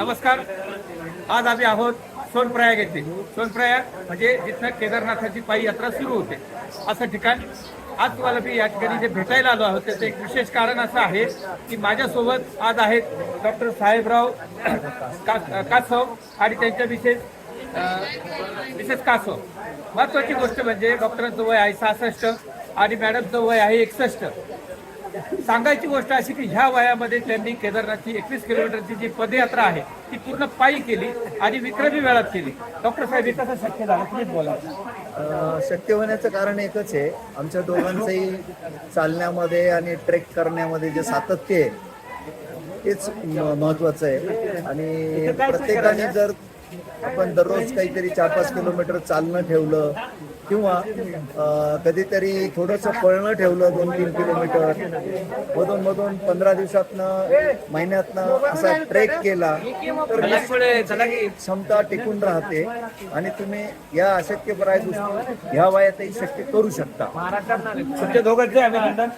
नमस्कार. आज आम्ही आहोत सोनप्रयाग येथे. सोनप्रयाग म्हणजे जिथं केदारनाथाची पायी यात्रा सुरू होते असं ठिकाण. आज तुम्हाला मी या ठिकाणी जे भेटायला आलो आहोत त्याचं एक विशेष कारण असं आहे की माझ्यासोबत आज आहेत डॉक्टर साहेबराव कासव आणि त्यांच्या मिसेस कासव. महत्वाची गोष्ट म्हणजे डॉक्टरांचं वय आहे 66 आणि मॅडमचं वय आहे 61. सांगायची गोष्ट अशी की ह्या वयामध्ये त्यांनी केदारनाथची 21 किलोमीटरची जी पदयात्रा आहे ती पूर्ण पायी केली आणि विक्रमी वेळात केली. डॉक्टर साहेब हे कसं शक्य झालं तुम्हीच बोला. शक्य होण्याचं कारण एकच आहे, आमच्या दोघांचंही चालण्यामध्ये आणि ट्रेक करण्यामध्ये जे सातत्य आहे तेच महत्वाचं आहे. आणि प्रत्येकाने जर आपण दररोज काहीतरी 4-5 किलोमीटर चालणं ठेवलं किंवा कधीतरी थोडंसं पळणं ठेवलं 2-3 किलोमीटर मधून 15 दिवसातनं महिन्यातनं असा ट्रेक केला तर क्षमता टिकून राहते आणि तुम्ही या अशक्यप्राय गोष्टी ह्या वयातही शक्य करू शकता. तुमच्या दोघांचे अभिनंदन.